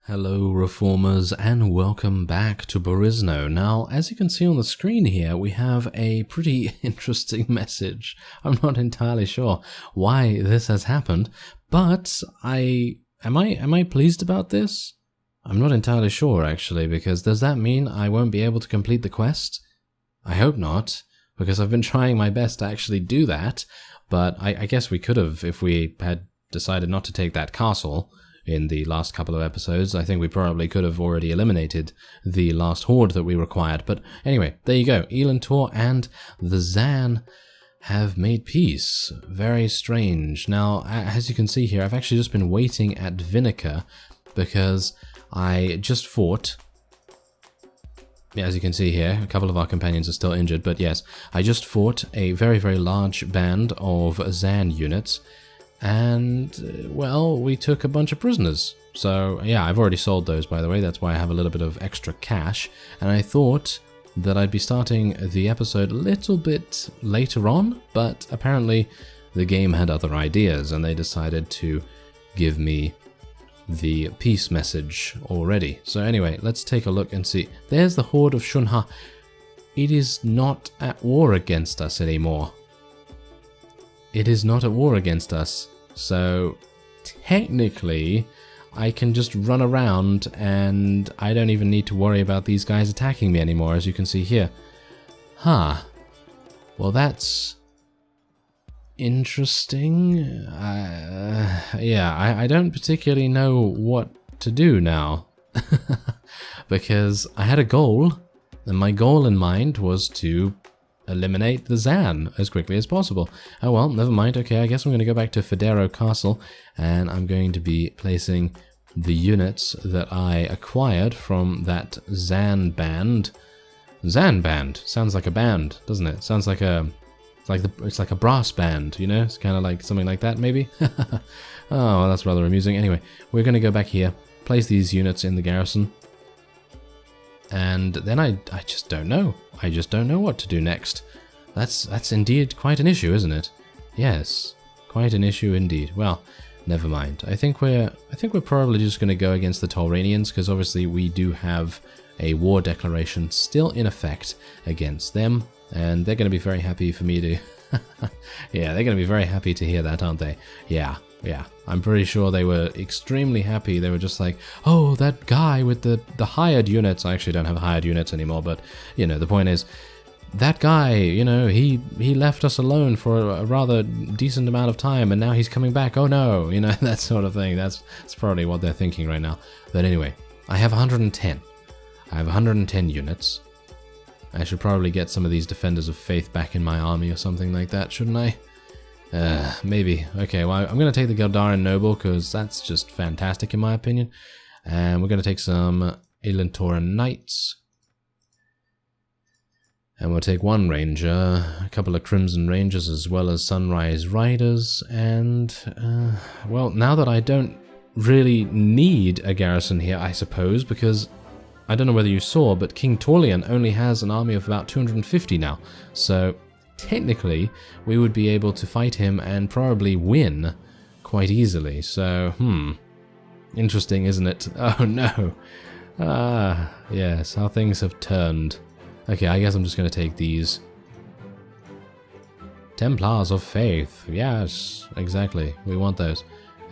Hello Reformers and welcome back to Perisno. Now, as you can see on the screen here, we have a pretty interesting message. I'm not entirely sure why this has happened, but am I pleased about this? I'm not entirely sure actually, because does that mean I won't be able to complete the quest? I hope not, because I've been trying my best to actually do that, but I guess we could have if we had decided not to take that castle. In the last couple of episodes, I think we probably could have already eliminated the last horde that we required. But anyway, there you go. Elantor and the Zan have made peace. Very strange. Now, as you can see here, I've actually just been waiting at Vinica because I just fought. Yeah, as you can see here, a couple of our companions are still injured, but yes, I just fought a very, very large band of Zan units. And, well, we took a bunch of prisoners. So, yeah, I've already sold those, by the way. That's why I have a little bit of extra cash. And I thought that I'd be starting the episode a little bit later on, but apparently the game had other ideas, and they decided to give me the peace message already. So anyway, let's take a look and see. There's the Horde of Shunha. It is not at war against us anymore. It is not at war against us, so technically I can just run around and I don't even need to worry about these guys attacking me anymore, as you can see here. Huh. Well, that's interesting. Yeah, I don't particularly know what to do now. Because I had a goal, and my goal in mind was to eliminate the Zan as quickly as possible. Oh well, never mind. Okay, I guess I'm going to go back to Federo Castle, and I'm going to be placing the units that I acquired from that Zan band. Zan band sounds like a band, doesn't it? Sounds like it's like a brass band, you know? It's kind of like something like that, maybe. Oh, well, that's rather amusing. Anyway, we're going to go back here, place these units in the garrison. And then I just don't know. I just don't know what to do next. That's indeed quite an issue, isn't it? Yes, quite an issue indeed. Well, never mind. I think we're probably just going to go against the Tauranians, because obviously we do have a war declaration still in effect against them, and they're going to be very happy for me to. Yeah, they're going to be very happy to hear that, aren't they? Yeah. I'm pretty sure they were extremely happy. They were just like, oh, that guy with the hired units. I actually don't have hired units anymore, but, you know, the point is, that guy, you know, he left us alone for a rather decent amount of time, and now he's coming back. Oh, no, you know, that sort of thing. That's probably what they're thinking right now. But anyway, I have 110. I have 110 units. I should probably get some of these Defenders of Faith back in my army or something like that, shouldn't I? Maybe. Okay, well, I'm going to take the Gildaran Noble, because that's just fantastic in my opinion. And we're going to take some Elantoran Knights. And we'll take one Ranger, a couple of Crimson Rangers, as well as Sunrise Riders. And, well, now that I don't really need a garrison here, I suppose, because I don't know whether you saw, but King Torlian only has an army of about 250 now. So technically, we would be able to fight him and probably win quite easily. So, interesting, isn't it? Oh no. Ah, yes, how things have turned. Okay, I guess I'm just going to take these. Templars of Faith. Yes, exactly. We want those.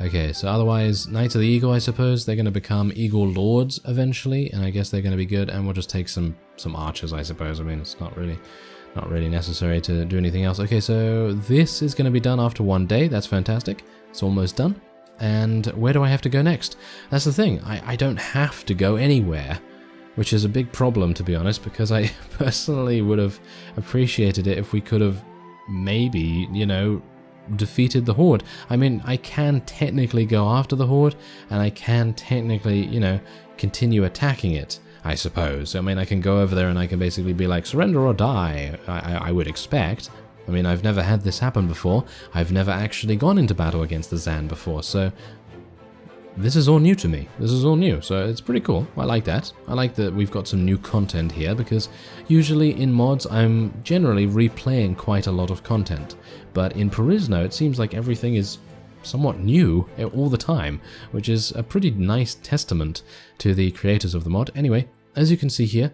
Okay, so otherwise, Knights of the Eagle, I suppose. They're going to become Eagle Lords eventually, and I guess they're going to be good. And we'll just take some archers, I suppose. I mean, it's not really necessary to do anything else. Okay, so this is going to be done after one day. That's fantastic. It's almost done. And where do I have to go next? That's the thing. I don't have to go anywhere, which is a big problem, to be honest, because I personally would have appreciated it if we could have maybe, you know, defeated the Horde. I mean, I can technically go after the Horde, and I can technically, you know, continue attacking it, I suppose. I mean, I can go over there and I can basically be like, surrender or die, I would expect. I mean, I've never had this happen before. I've never actually gone into battle against the Zan before, so this is all new to me. This is all new, so it's pretty cool. I like that. I like that we've got some new content here, because usually in mods I'm generally replaying quite a lot of content. But in Perisno it seems like everything is somewhat new all the time, which is a pretty nice testament to the creators of the mod. Anyway, as you can see here,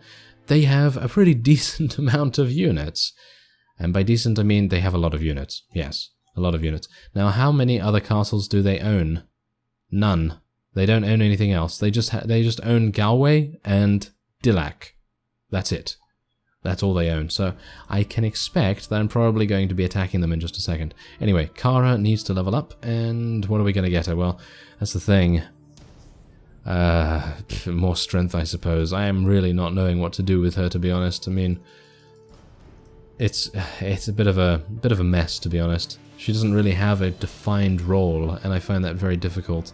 they have a pretty decent amount of units. And by decent, I mean they have a lot of units. Yes, a lot of units. Now, how many other castles do they own? None. They don't own anything else. They just own Galway and Dillac. That's it. That's all they own. So I can expect that I'm probably going to be attacking them in just a second. Anyway, Kara needs to level up, and what are we going to get her? Well, that's the thing. More strength, I suppose. I am really not knowing what to do with her, to be honest. I mean, it's a bit of a mess, to be honest. She doesn't really have a defined role, and I find that very difficult.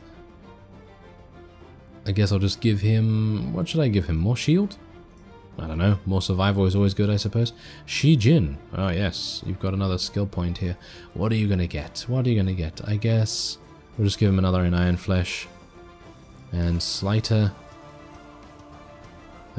I guess I'll just give him... What should I give him? More shield? I don't know. More survival is always good, I suppose. Shi Jin. Oh, yes. You've got another skill point here. What are you going to get? What are you going to get? I guess we'll just give him another in Iron Flesh. And Slighter.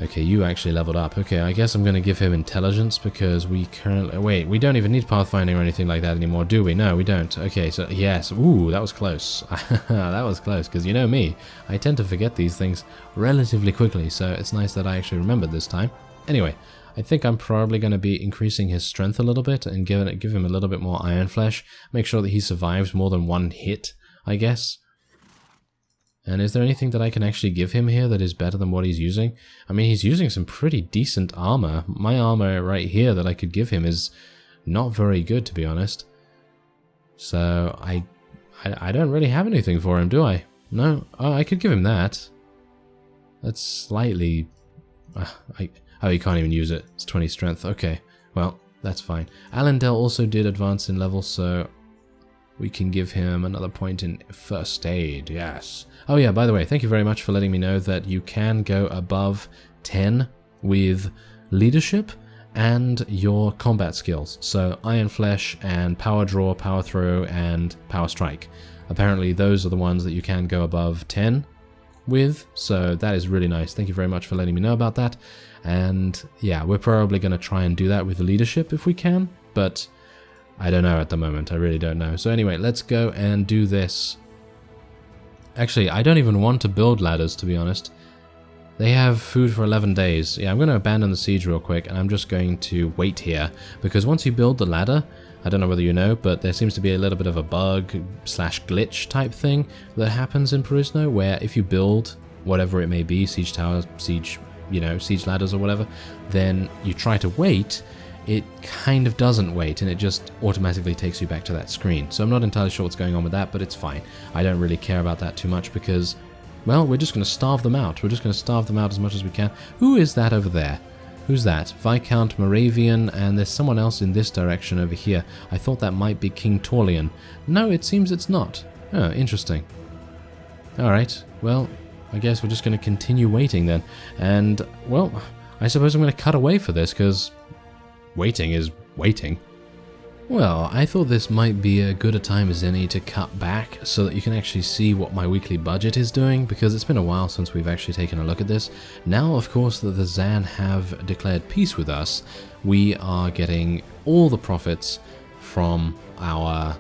Okay, you actually leveled up. Okay, I guess I'm going to give him Intelligence because we currently... Wait, we don't even need Pathfinding or anything like that anymore, do we? No, we don't. Okay, so yes. Ooh, that was close. That was close, because you know me. I tend to forget these things relatively quickly, so it's nice that I actually remembered this time. Anyway, I think I'm probably going to be increasing his strength a little bit and give him a little bit more Iron Flesh. Make sure that he survives more than one hit, I guess. And is there anything that I can actually give him here that is better than what he's using? I mean, he's using some pretty decent armor. My armor right here that I could give him is not very good, to be honest. So I don't really have anything for him, do I? No? Oh, I could give him that. That's slightly... oh, you can't even use it. It's 20 strength. Okay, well, that's fine. Allendale also did advance in level, so... we can give him another point in first aid, yes. Oh yeah, by the way, thank you very much for letting me know that you can go above 10 with leadership and your combat skills. So Iron Flesh and Power Draw, Power Throw, and Power Strike. Apparently those are the ones that you can go above 10 with, so that is really nice. Thank you very much for letting me know about that. And yeah, we're probably going to try and do that with leadership if we can, but... I don't know at the moment, I really don't know. So anyway, let's go and do this. Actually, I don't even want to build ladders, to be honest. They have food for 11 days. Yeah, I'm going to abandon the siege real quick, and I'm just going to wait here. Because once you build the ladder, I don't know whether you know, but there seems to be a little bit of a bug / glitch type thing that happens in Perisno, where if you build whatever it may be, siege towers, siege ladders or whatever, then you try to wait, it kind of doesn't wait, and it just automatically takes you back to that screen. So I'm not entirely sure what's going on with that, but it's fine. I don't really care about that too much because, well, we're just going to starve them out. We're just going to starve them out as much as we can. Who is that over there? Who's that? Viscount Moravian, and there's someone else in this direction over here. I thought that might be King Torlian. No, it seems it's not. Oh, interesting. Alright, well, I guess we're just going to continue waiting then. And, well, I suppose I'm going to cut away for this because... waiting is waiting. Well, I thought this might be as good a time as any to cut back so that you can actually see what my weekly budget is doing, because it's been a while since we've actually taken a look at this. Now, of course, that the Zan have declared peace with us, we are getting all the profits from our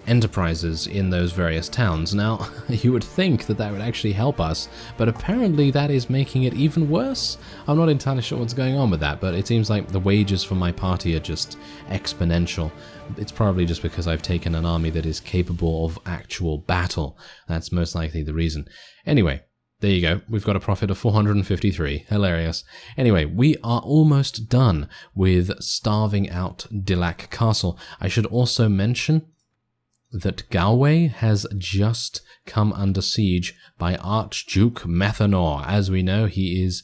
enterprises in those various towns. Now, you would think that that would actually help us, but apparently that is making it even worse. I'm not entirely sure what's going on with that, but it seems like the wages for my party are just exponential. It's probably just because I've taken an army that is capable of actual battle. That's most likely the reason. Anyway, there you go. We've got a profit of 453. Hilarious. Anyway, we are almost done with starving out Dillac Castle. I should also mention that Galway has just come under siege by Archduke Methanor. As we know, he is,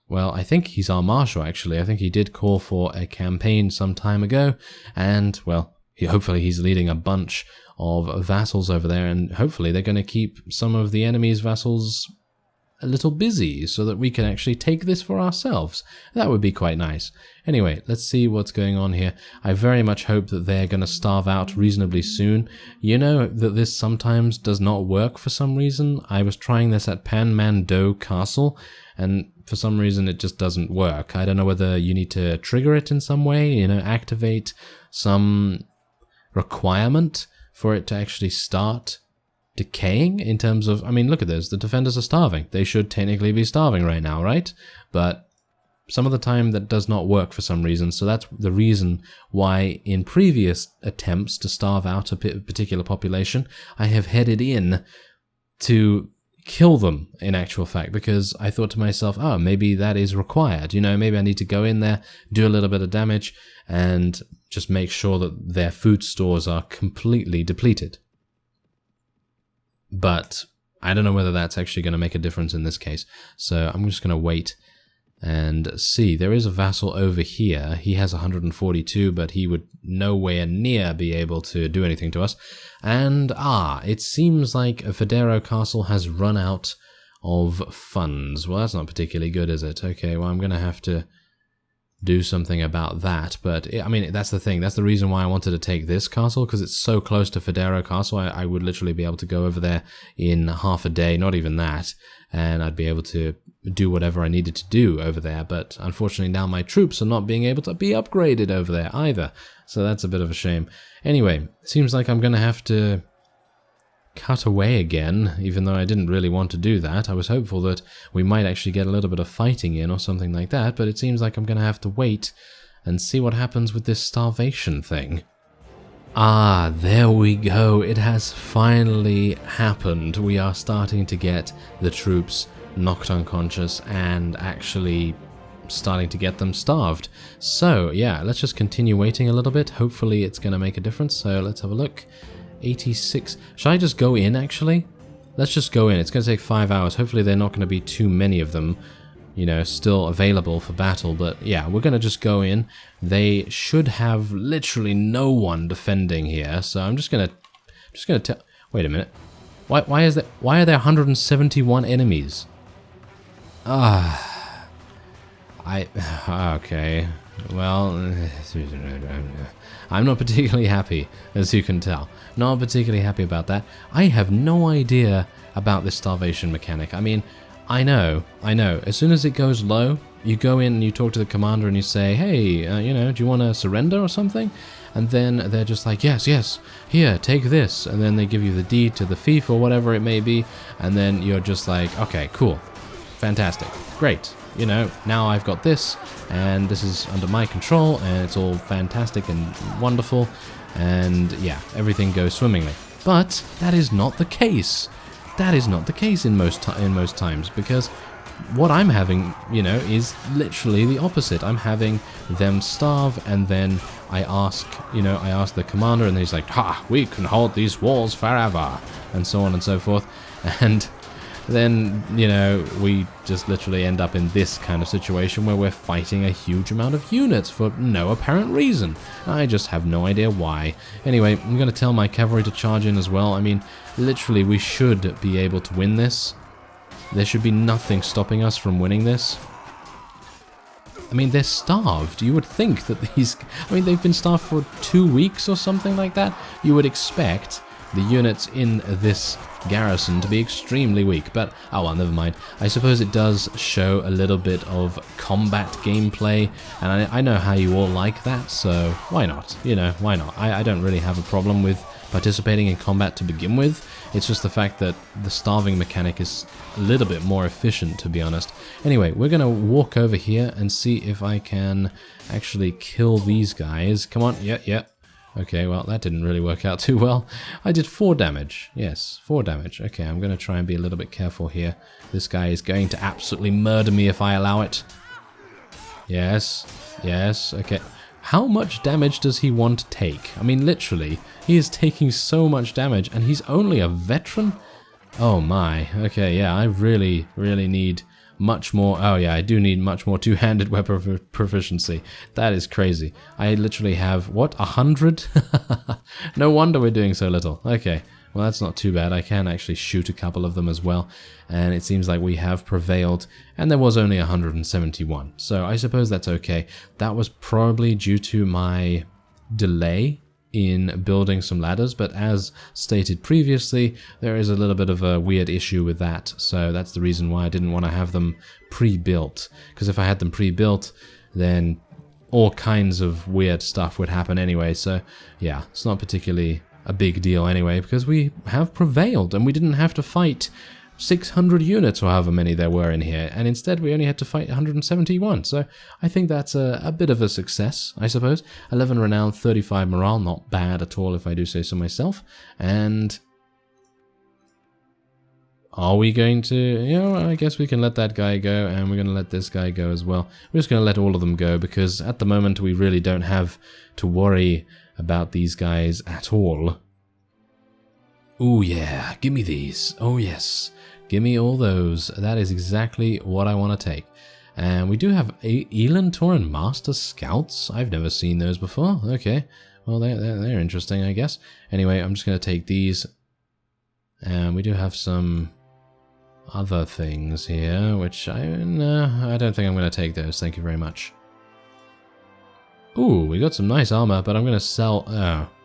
well, I think he's our marshal, actually. I think he did call for a campaign some time ago, and, well, hopefully he's leading a bunch of vassals over there, and hopefully they're going to keep some of the enemy's vassals a little busy so that we can actually take this for ourselves. That would be quite nice. Anyway, let's see what's going on here. I very much hope that they're going to starve out reasonably soon. You know that this sometimes does not work for some reason. I was trying this at Panmando Castle, and for some reason it just doesn't work. I don't know whether you need to trigger it in some way, activate some requirement for it to actually start decaying in terms of, I mean, look at this, the defenders are starving. They should technically be starving right now, right? But some of the time that does not work for some reason, so that's the reason why in previous attempts to starve out a particular population, I have headed in to kill them, in actual fact, because I thought to myself, oh, maybe that is required, you know, maybe I need to go in there, do a little bit of damage, and just make sure that their food stores are completely depleted. But I don't know whether that's actually going to make a difference in this case, so I'm just going to wait and see. There is a vassal over here. He has 142, but he would nowhere near be able to do anything to us. And, it seems like a Federo castle has run out of funds. Well, that's not particularly good, is it? Okay, well, I'm going to have to do something about that. But, I mean, that's the thing. That's the reason why I wanted to take this castle, because it's so close to Federo castle. I would literally be able to go over there in half a day, not even that, and I'd be able to do whatever I needed to do over there. But unfortunately now my troops are not being able to be upgraded over there either, so that's a bit of a shame. Anyway, it seems like I'm gonna have to cut away again, even though I didn't really want to do that. I was hopeful that we might actually get a little bit of fighting in or something like that, but it seems like I'm gonna have to wait and see what happens with this starvation thing. Ah, there we go. It has finally happened. We are starting to get the troops knocked unconscious and actually starting to get them starved. So, yeah, let's just continue waiting a little bit. Hopefully it's going to make a difference. So let's have a look. 86. Should I just go in, actually? Let's just go in. It's going to take 5 hours. Hopefully they're not going to be too many of them, you know, still available for battle. But yeah, we're going to just go in. They should have literally no one defending here. So I'm just going to tell... Wait a minute. Why are there 171 enemies? Okay. Well, I'm not particularly happy, as you can tell. Not particularly happy about that. I have no idea about this starvation mechanic. I mean, I know. As soon as it goes low, you go in and you talk to the commander and you say, hey, you know, do you want to surrender or something? And then they're just like, yes, here, take this. And then they give you the deed to the fief or whatever it may be. And then you're just like, okay, cool. Fantastic. Great. You know, now I've got this, and this is under my control, and it's all fantastic and wonderful, and yeah, everything goes swimmingly. But that is not the case. That is not the case in most times, because what I'm having, you know, is literally the opposite. I'm having them starve, and then I ask the commander, and he's like, ha, we can hold these walls forever, and so on and so forth, and then, you know, we just literally end up in this kind of situation where we're fighting a huge amount of units for no apparent reason. I just have no idea why. Anyway, I'm going to tell my cavalry to charge in as well. I mean, literally, we should be able to win this. There should be nothing stopping us from winning this. I mean, they're starved. You would think that these... I mean, they've been starved for 2 weeks or something like that. You would expect the units in this garrison to be extremely weak, but oh well, never mind. I suppose it does show a little bit of combat gameplay, and I know how you all like that, so why not? You know, why not? I don't really have a problem with participating in combat to begin with. It's just the fact that the starving mechanic is a little bit more efficient, to be honest. Anyway, we're gonna walk over here and see if I can actually kill these guys. Come on, yeah. Okay, well, that didn't really work out too well. I did 4 damage. Yes, 4 damage. Okay, I'm going to try and be a little bit careful here. This guy is going to absolutely murder me if I allow it. Yes, okay. How much damage does he want to take? I mean, literally, he is taking so much damage, and he's only a veteran? Oh my. Okay, yeah, I really need much more. Oh yeah, I do need much more two-handed weapon proficiency. That is crazy. I literally have, what, 100? No wonder we're doing so little. Okay, well that's not too bad. I can actually shoot a couple of them as well, and it seems like we have prevailed, and there was only 171, so I suppose that's okay. That was probably due to my delay in building some ladders, but as stated previously, there is a little bit of a weird issue with that, so that's the reason why I didn't want to have them pre-built, because if I had them pre-built, then all kinds of weird stuff would happen anyway, so yeah, it's not particularly a big deal anyway, because we have prevailed and we didn't have to fight 600 units or however many there were in here, and instead we only had to fight 171, so I think that's a bit of a success, I suppose. 11 renown, 35 morale, not bad at all if I do say so myself. And are we going to, you know, I guess we can let that guy go, and we're going to let this guy go as well. We're just going to let all of them go, because at the moment we really don't have to worry about these guys at all. Oh yeah, give me these. Oh yes, give me all those. That is exactly what I want to take. And we do have Elan Torin Master Scouts. I've never seen those before. Okay, well they're interesting, I guess. Anyway, I'm just going to take these. And we do have some other things here, which I don't think I'm going to take those. Thank you very much. Ooh, we got some nice armor, but I'm going to sell...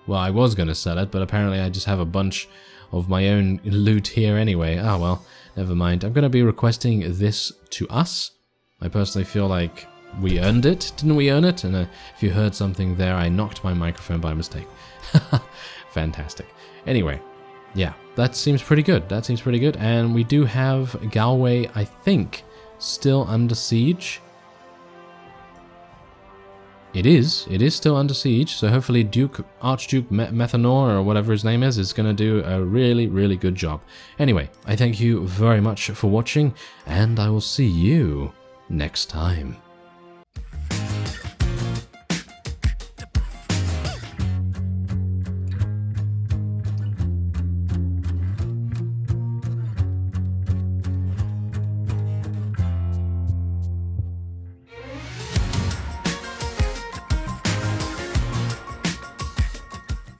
well, I was going to sell it, but apparently I just have a bunch of my own loot here anyway. Oh well, never mind. I'm going to be requesting this to us. I personally feel like we earned it. Didn't we earn it? And if you heard something there, I knocked my microphone by mistake. Fantastic. Anyway, yeah, that seems pretty good. That seems pretty good. And we do have Galway, I think, still under siege. It is still under siege, so hopefully Archduke Methanor, or whatever his name is going to do a really, really good job. Anyway, I thank you very much for watching, and I will see you next time.